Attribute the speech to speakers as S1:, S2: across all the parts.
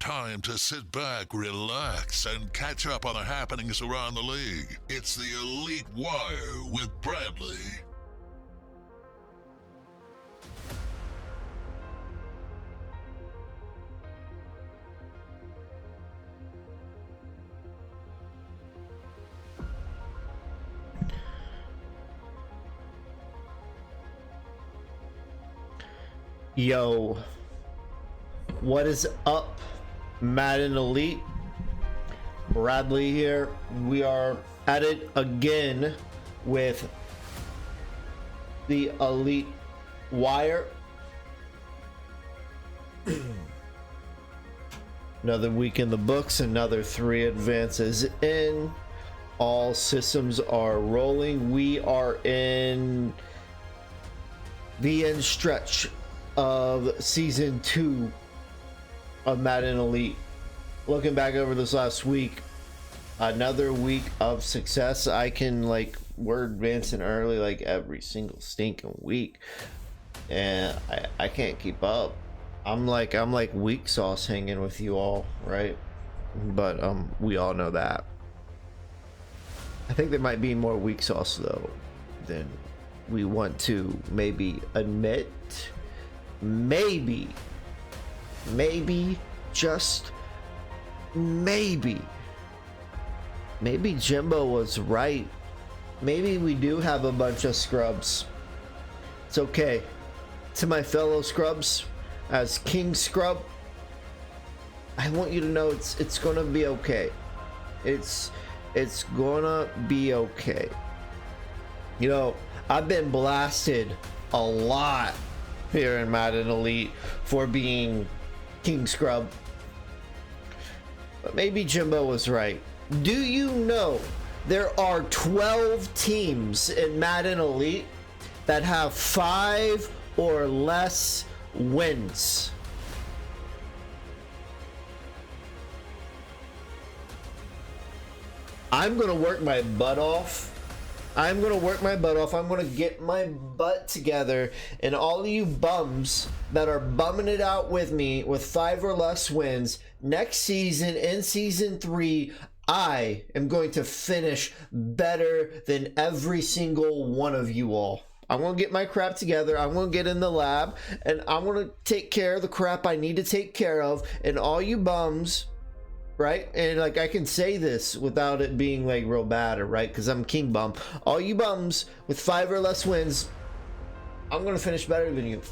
S1: time to sit back, relax, and catch up on the happenings around the league. It's the Elite Wire with Bradley.
S2: Yo, what is up, Madden Elite? Bradley here. We are at it again with the Elite Wire. Another week in the books, another 3 advances in. All systems are rolling. We are in the end stretch of season 2 of Madden Elite. Looking back over this last week, another week of success. We're advancing early like every single stinking week, and I can't keep up. I'm like weak sauce hanging with you all, right? But we all know that. I think there might be more weak sauce though than we want to maybe admit. Maybe, just maybe Jimbo was right. Maybe we do have a bunch of scrubs. It's okay. To my fellow scrubs, as King Scrub, I want you to know it's gonna be okay. It's gonna be okay. You know, I've been blasted a lot here in Madden Elite for being King Scrub, but maybe Jimbo was right. Do you know there are 12 teams in Madden Elite that have 5 or less wins? I'm gonna work my butt off. I'm gonna get my butt together, and all of you bums that are bumming it out with me with 5 or less wins next season, in season 3, I am going to finish better than every single one of you all. I'm gonna get my crap together. I'm gonna get in the lab, and I'm gonna take care of the crap I need to take care of. And all you bums, right? And like, I can say this without it being like real bad, or right? Because I'm King Bum. All you bums with 5 or less wins, I'm gonna finish better than you.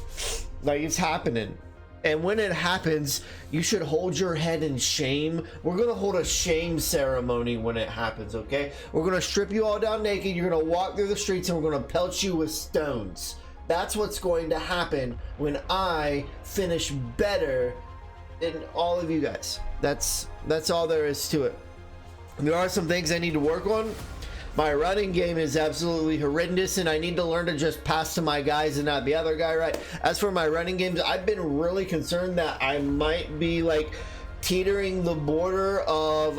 S2: Like, it's happening. And when it happens, you should hold your head in shame. We're gonna hold a shame ceremony when it happens, okay? We're gonna strip you all down naked. You're gonna walk through the streets, and we're gonna pelt you with stones. That's what's going to happen when I finish better than all of you guys. That's all there is to it. There are some things I need to work on. My running game is absolutely horrendous, and I need to learn to just pass to my guys and not the other guy, right? As for my running games, I've been really concerned that I might be like teetering the border of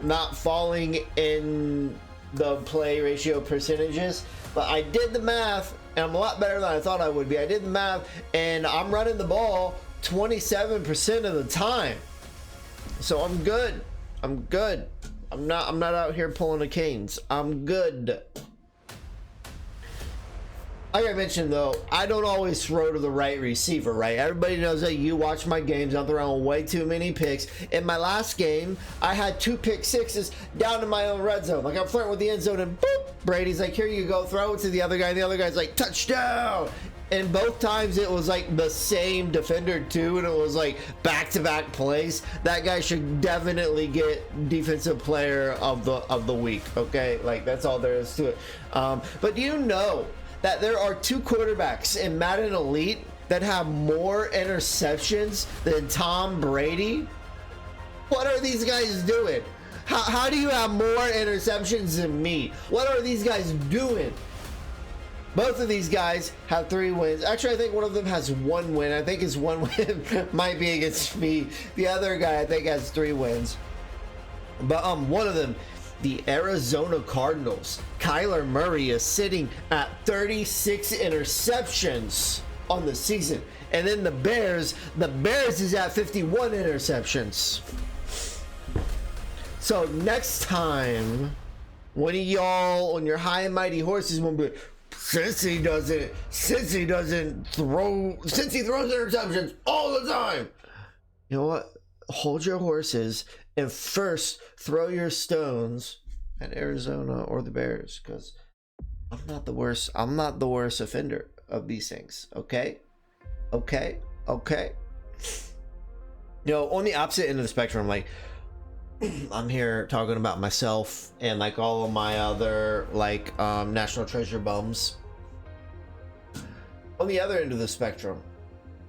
S2: not falling in the play ratio percentages. But I did the math, and I'm a lot better than I thought I would be. I did the math, and I'm running the ball 27% of the time. So I'm good. I'm not out here pulling the canes. I'm good. Like I mentioned though, I don't always throw to the right receiver, right? Everybody knows that. You watch my games. I'm throwing way too many picks. In my last game, I had 2 pick sixes down in my own red zone. Like, I'm flirting with the end zone, and boop, Brady's like, here you go, throw it to the other guy. And the other guy's like, touchdown. And both times it was like the same defender too, and it was like back-to-back plays. That guy should definitely get defensive player of the week, okay? Like, that's all there is to it. But do you know that there are 2 quarterbacks in Madden Elite that have more interceptions than Tom Brady? What are these guys doing? How do you have more interceptions than me? What are these guys doing? Both of these guys have 3 wins. Actually, I think one of them has 1 win. I think his 1 win might be against me. The other guy, I think, has 3 wins. But one of them, the Arizona Cardinals, Kyler Murray is sitting at 36 interceptions. on the season. And then the Bears is at 51 interceptions. So next time, one of y'all on your high and mighty horses will be like, since he throws interceptions all the time. You know what? Hold your horses and first throw your stones at Arizona or the Bears, because I'm not the worst offender of these things. Okay. You know, on the opposite end of the spectrum, like, I'm here talking about myself and like all of my other like National Treasure bums. On the other end of the spectrum,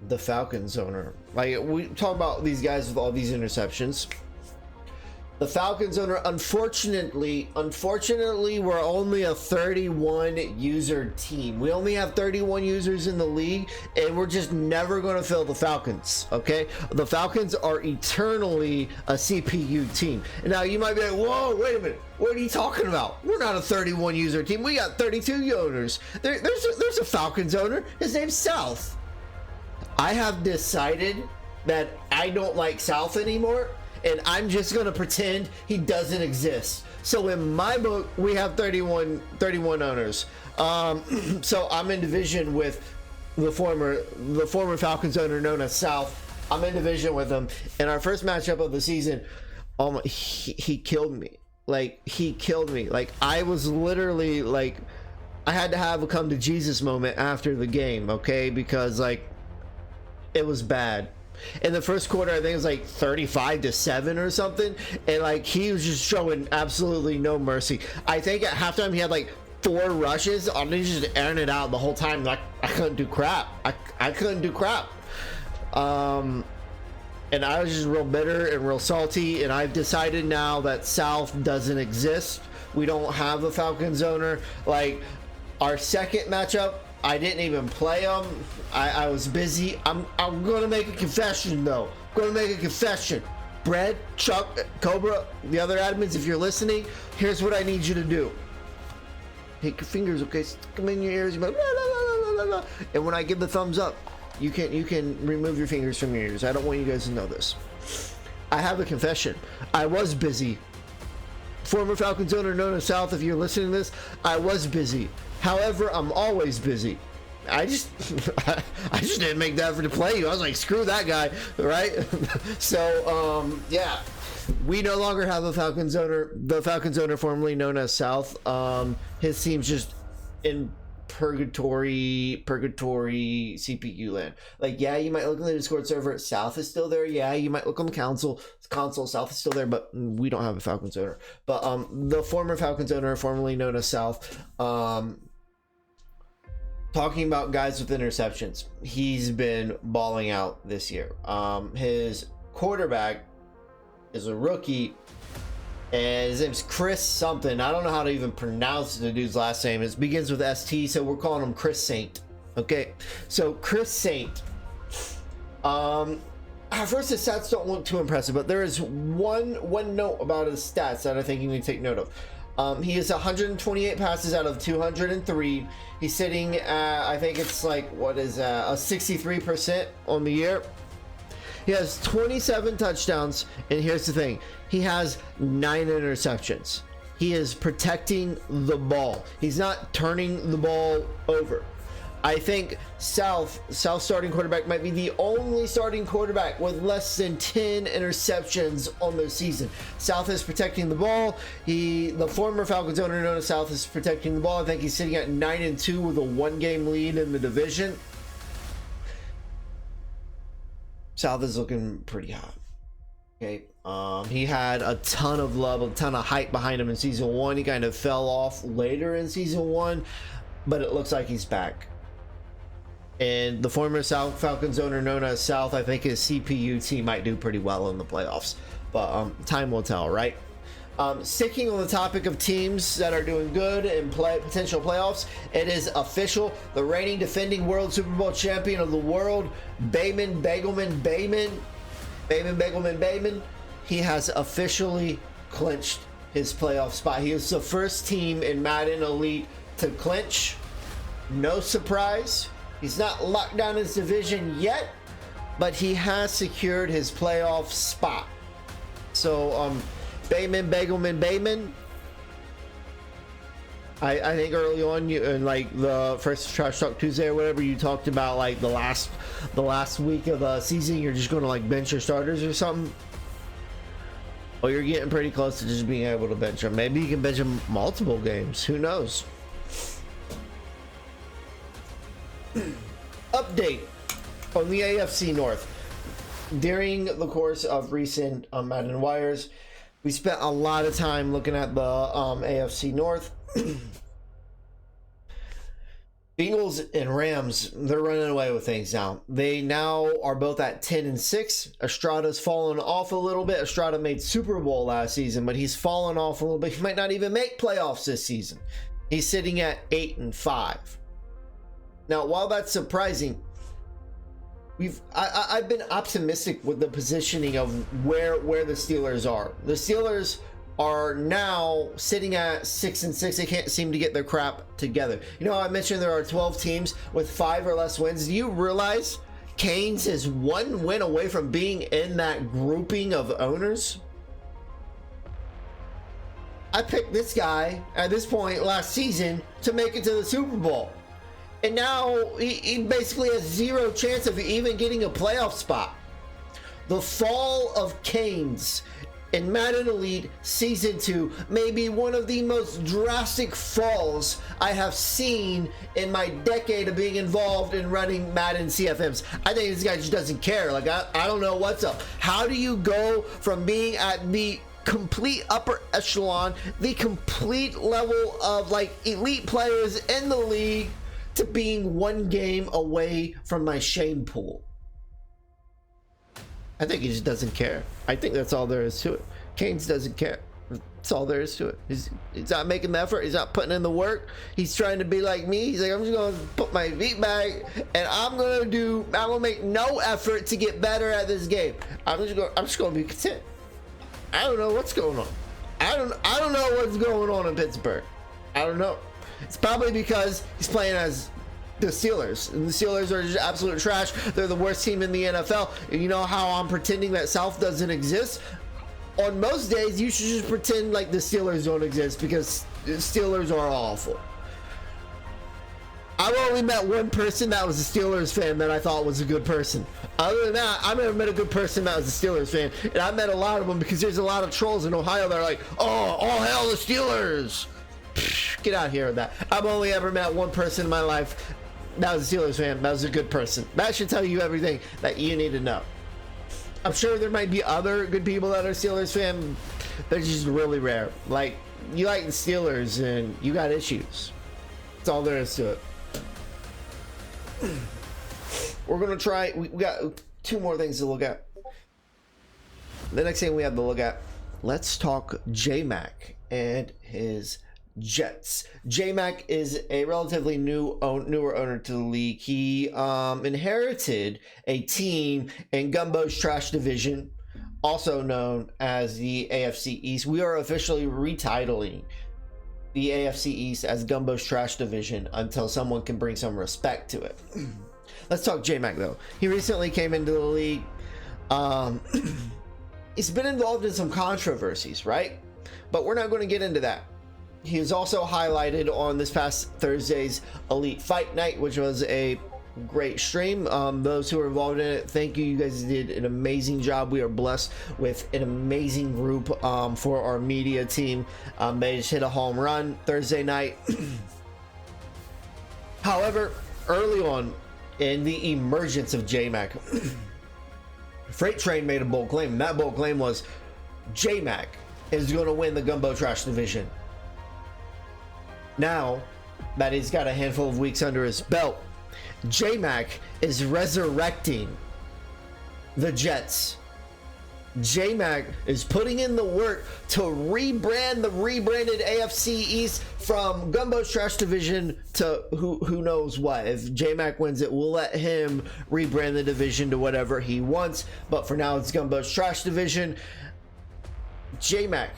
S2: the Falcons owner. Like, we talk about these guys with all these interceptions. The Falcons owner, unfortunately, we're only a 31 user team. We only have 31 users in the league, and we're just never going to fill the Falcons, okay? The Falcons are eternally a CPU team. And now you might be like, whoa, wait a minute. What are you talking about? We're not a 31 user team. We got 32 owners. There's a Falcons owner. His name's South. I have decided that I don't like South anymore, and I'm just going to pretend he doesn't exist. So in my book, we have 31 owners. So I'm in division with the former Falcons owner known as South. I'm in division with him. In our first matchup of the season, he killed me. Like, he killed me. Like, I was literally like, I had to have a come to Jesus moment after the game, okay? Because like, it was bad. In the first quarter, I think it was like 35-7 or something, and like, he was just showing absolutely no mercy. I think at halftime he had like 4 rushes. I'm just airing it out the whole time. Like, I couldn't do crap. I couldn't do crap. And I was just real bitter and real salty. And I've decided now that South doesn't exist. We don't have a Falcons owner. Like, our second matchup, I didn't even play them. I was busy. I'm gonna make a confession though. I'm gonna make a confession. Brad, Chuck, Cobra, the other admins, if you're listening, here's what I need you to do. Take your fingers, okay? Stick them in your ears. You're like, la, la, la, la, la. And when I give the thumbs up, you can remove your fingers from your ears. I don't want you guys to know this. I have a confession. I was busy. Former Falcons owner known as South, if you're listening to this, I was busy. However, I'm always busy. I just didn't make the effort to play you. I was like, screw that guy, right? So, yeah, we no longer have a Falcons owner. The Falcons owner, formerly known as South, his team's just in purgatory CPU land. Like, yeah, you might look on the Discord server, South is still there. Yeah, you might look on the console, South is still there, but we don't have a Falcons owner. But the former Falcons owner, formerly known as South, talking about guys with interceptions, he's been balling out this year. His quarterback is a rookie, and his name's Chris something. I don't know how to even pronounce the dude's last name. It begins with ST, so we're calling him Chris Saint. Okay, so Chris Saint. At first, his stats don't look too impressive, but there is one note about his stats that I think you need to take note of. He has 128 passes out of 203. He's sitting at, I think it's like, what is that, a 63% on the year. He has 27 touchdowns, and here's the thing. He has 9 interceptions. He is protecting the ball. He's not turning the ball over. I think South starting quarterback might be the only starting quarterback with less than 10 interceptions on the season. South is protecting the ball. The former Falcons owner known as South is protecting the ball. I think he's sitting at 9-2 with a 1-game lead in the division. South is looking pretty hot. Okay. He had a ton of love, a ton of hype behind him in season 1. He kind of fell off later in season 1, but it looks like he's back. And the former South Falcons owner known as South, I think his CPU team might do pretty well in the playoffs, but time will tell, right? Sticking on the topic of teams that are doing good in potential playoffs, it is official. The reigning defending world Super Bowl champion of the world, Begeman, he has officially clinched his playoff spot. He is the first team in Madden Elite to clinch. No surprise. He's not locked down his division yet, but he has secured his playoff spot. So, Bayman. I think early on, you in like the first Trash Talk Tuesday or whatever, you talked about like the last week of the season, you're just going to like bench your starters or something. Well, you're getting pretty close to just being able to bench them. Maybe you can bench them multiple games. Who knows? Update on the AFC North. During the course of recent Madden Wires, we spent a lot of time looking at the AFC North. Bengals and Rams, they're running away with things now. They now are both at 10-6. Estrada's fallen off a little bit. Estrada made Super Bowl last season, but he's fallen off a little bit. He might not even make playoffs this season. He's sitting at 8-5. Now, while that's surprising, I've been optimistic with the positioning of where the Steelers are. The Steelers are now sitting at 6-6. They can't seem to get their crap together. You know, I mentioned there are 12 teams with 5 or less wins. Do you realize Canes is 1 win away from being in that grouping of owners? I picked this guy at this point last season to make it to the Super Bowl. And now he basically has 0 chance of even getting a playoff spot. The fall of Canes in Madden Elite Season 2 may be one of the most drastic falls I have seen in my decade of being involved in running Madden CFMs. I think this guy just doesn't care. Like, I don't know what's up. How do you go from being at the complete upper echelon, the complete level of like elite players in the league, to being 1 game away from my shame pool? I think he just doesn't care. I think that's all there is to it. Canes doesn't care. That's all there is to it. He's not making the effort. He's not putting in the work. He's trying to be like me. He's like, I'm just going to put my feet back and I'm going to make no effort to get better at this game. I'm just going to be content. I don't know what's going on. I don't know what's going on in Pittsburgh. I don't know. It's probably because he's playing as the Steelers, and the Steelers are just absolute trash. They're the worst team in the NFL. And you know how I'm pretending that South doesn't exist? On most days, you should just pretend like the Steelers don't exist, because the Steelers are awful. I've only met 1 person that was a Steelers fan that I thought was a good person. Other than that, I've never met a good person that was a Steelers fan. And I met a lot of them because there's a lot of trolls in Ohio that are like, oh, all hell the Steelers. Get out here with that. I've only ever met 1 person in my life that was a Steelers fan. That was a good person. That should tell you everything that you need to know. I'm sure there might be other good people that are Steelers fan. They're just really rare. Like, you like the Steelers and you got issues. That's all there is to it. We're gonna try. We got 2 more things to look at. The next thing we have to look at, let's talk J-Mac and his Jets. J-Mac is a relatively newer owner to the league. He inherited a team in Gumbo's trash division, also known as the AFC East. We are officially retitling the AFC East as Gumbo's trash division until someone can bring some respect to it. Let's talk J-Mac though. He recently came into the league. He's been involved in some controversies, right? But we're not going to get into that. He was also highlighted on this past Thursday's Elite Fight Night, which was a great stream. Those who were involved in it, thank you. You guys did an amazing job. We are blessed with an amazing group for our media team. They just hit a home run Thursday night. However, early on in the emergence of J-Mac, Freight Train made a bold claim, and that bold claim was J-Mac is going to win the Gumbo Trash division. Now that he's got a handful of weeks under his belt, J-Mac is resurrecting the Jets. J-Mac is putting in the work to rebrand the rebranded AFC East from Gumbo's trash division to who knows what. If J-Mac wins it, we'll let him rebrand the division to whatever he wants. But for now, it's Gumbo's trash division. J-Mac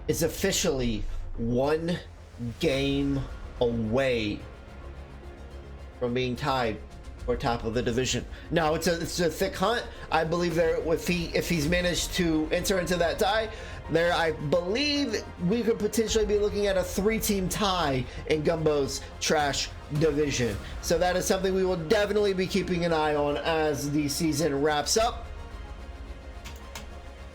S2: is officially 1 game away from being tied or top of the division. Now it's a thick hunt. I believe there, if he's managed to enter into that tie, there I believe we could potentially be looking at a 3-team tie in Gumbo's trash division. So that is something we will definitely be keeping an eye on as the season wraps up.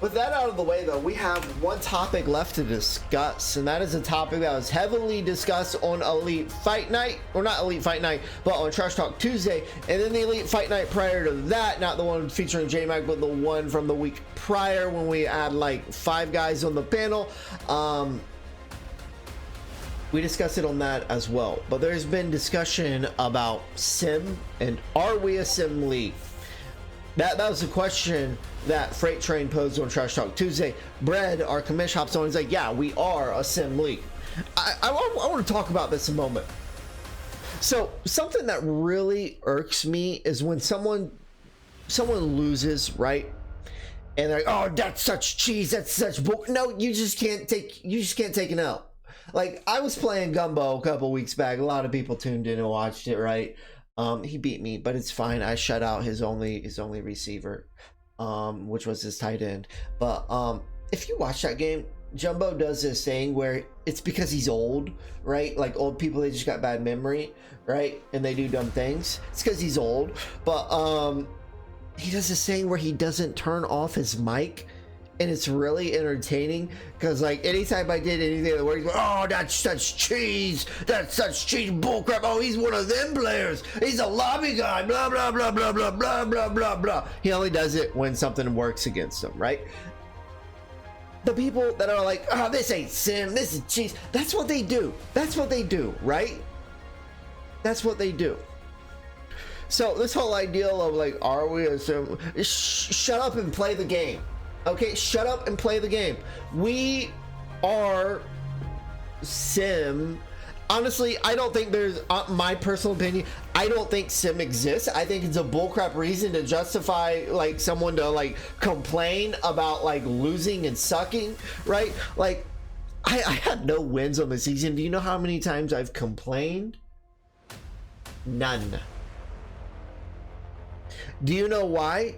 S2: With that out of the way, though, we have one topic left to discuss, and that is a topic that was heavily discussed on Elite Fight Night, or not Elite Fight Night, but on Trash Talk Tuesday, and then the Elite Fight Night prior to that, not the one featuring J-Mac, but the one from the week prior when we had like 5 guys on the panel. We discussed it on that as well, but there's been discussion about Sim, and are we a Sim league? That was a question that Freight Train posed on Trash Talk Tuesday. Bread, our commish, hops on. He's like, yeah, we are a sim league. I want to talk about this a moment. So something that really irks me is when someone loses, right? And they're like, oh, that's such cheese, that's such bull. No, you just can't take an L. Like, I was playing Gumbo a couple weeks back. A lot of people tuned in and watched it, right? He beat me, but it's fine. I shut out his only receiver, which was his tight end. But if you watch that game, Jumbo does this thing where it's because he's old, right? Like old people, they just got bad memory, right? And they do dumb things. It's because he's old. But he does this thing where he doesn't turn off his mic. And it's really entertaining because, like, anytime I did anything that works, oh, that's such cheese, that's such cheese bullcrap. Oh, he's one of them players. He's a lobby guy. Blah blah blah blah blah blah blah blah blah. He only does it when something works against him, right? The people that are like, oh, this ain't sim, this is cheese. That's what they do. That's what they do, right? That's what they do. So this whole idea of like, are we a sim? Shut up and play the game. Okay, shut up and play the game. We are sim. Honestly, I don't think there's, my personal opinion, I don't think sim exists. I think it's a bullcrap reason to justify like someone to like complain about like losing and sucking, right? Like, I had no wins on the season. Do you know how many times I've complained? None. Do you know why?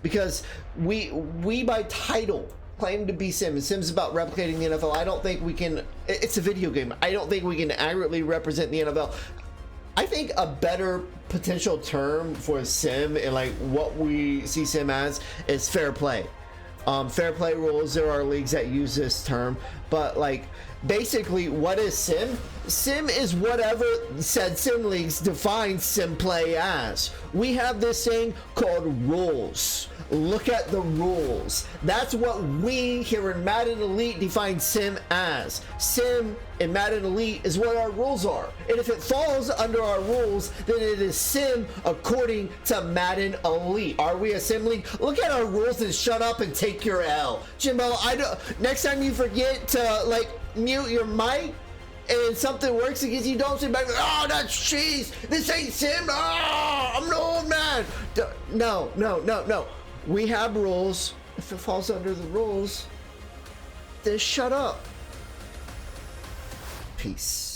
S2: Because we by title claim to be sim, and sim's about replicating the NFL. I don't think we can, it's a video game. I don't think we can accurately represent the NFL. I think a better potential term for sim and like what we see sim as is fair play. Fair play rules, there are leagues that use this term, but like basically what is sim? Sim is whatever said sim leagues define sim play as. We have this thing called rules. Look at the rules. That's what we here in Madden Elite define sim as. Sim in Madden Elite is what our rules are. And if it falls under our rules, then it is sim according to Madden Elite. Are we a sim league? Look at our rules and shut up and take your L. Jimbo, next time you forget to like mute your mic and something works against you, don't sit back like, oh, that's cheese. This ain't sim. Oh, I'm an old man. No. We have rules. If it falls under the rules, then shut up. Peace.